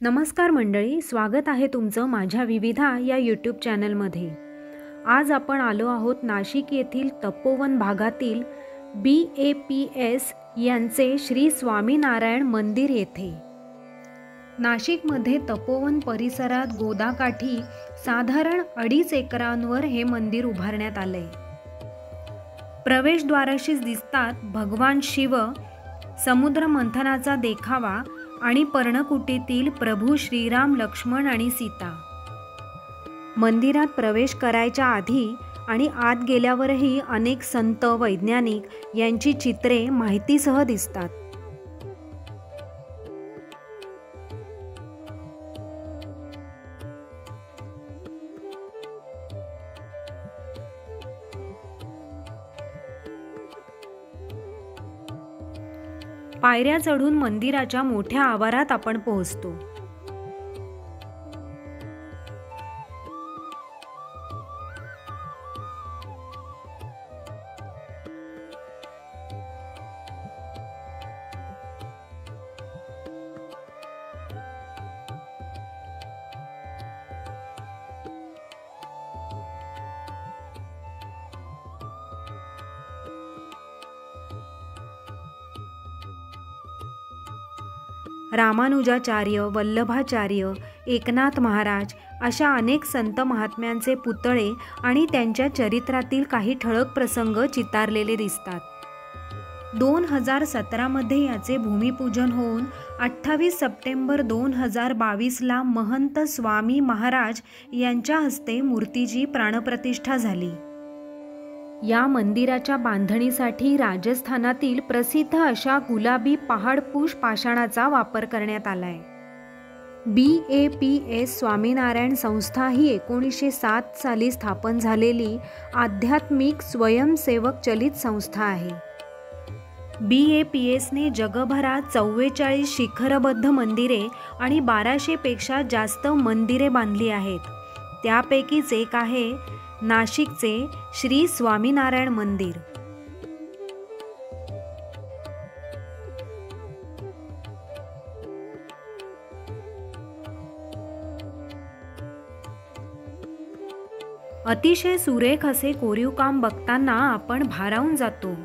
नमस्कार मंडळी, स्वागत आहे तुमचं माझ्या विविधा या यूट्यूब चॅनलमध्ये। आज आपण आलो आहोत नाशिक येथील तपोवन भागातील BAPS यांचे श्री स्वामीनारायण मंदिर येथे। नाशिकमध्ये तपोवन परिसरात गोदाकाठी साधारण 2.5 एकरांवर हे मंदिर उभारण्यात आले। प्रवेशद्वाराशीच दिसतात भगवान शिव, समुद्र मंथनाचा देखावा आणि पर्णकुटीतील प्रभू श्रीराम, लक्ष्मण आणि सीता। मंदिरात प्रवेश करायच्या आधी आणि आत गेल्यावरही अनेक संत, वैज्ञानिक यांची चित्रे माहितीसह दिसतात। पायऱ्या चढून मंदिराच्या मोठ्या आवारात आपण पोहोचतो। रामानुजाचार्य, वल्लभाचार्य, एकनाथ महाराज अशा अनेक संत महात्म्यांचे पुतळे आणि त्यांच्या चरित्रातील काही ठळक प्रसंग चितारलेले दिसतात। 2017 मध्ये याचे भूमिपूजन होऊन 28 सप्टेंबर 2022 ला महंत स्वामी महाराज यांच्या हस्ते मूर्तीची प्राणप्रतिष्ठा झाली। या मंदिराच्या बांधणीसाठी राजस्थानातील प्रसिद्ध अशा गुलाबी पहाडपूश पाषाणाचा वापर करण्यात आलाय। BAPS स्वामीनारायण संस्था ही 1907 साली स्थापन झालेली आध्यात्मिक स्वयंसेवक चलित संस्था आहे। BAPS ने जगभरात 44 शिखरबद्ध मंदिरे आणि 1200 पेक्षा जास्त मंदिरे बांधली आहेत। त्यापैकीच एक आहे नाशिकचे श्री स्वामीनारायण मंदिर। अतिशय सुरेख असे कोरीव काम बघताना आपण भारावून जातो।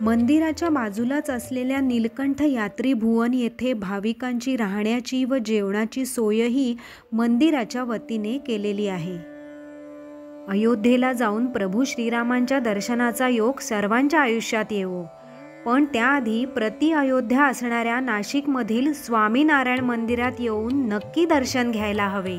मंदिराच्या बाजूलाच असलेल्या नीलकंठ यात्री भुवन येथे भाविकांची राहण्याची व जेवणाची सोयही मंदिराच्या वतीने केलेली आहे. अयोध्येला जाऊन प्रभू श्रीरामांच्या दर्शनाचा योग सर्वांच्या आयुष्यात येवो, पण त्याआधी प्रति अयोध्या असणाऱ्या नाशिकमधील स्वामीनारायण मंदिरात येऊन नक्की दर्शन घ्यायला हवे.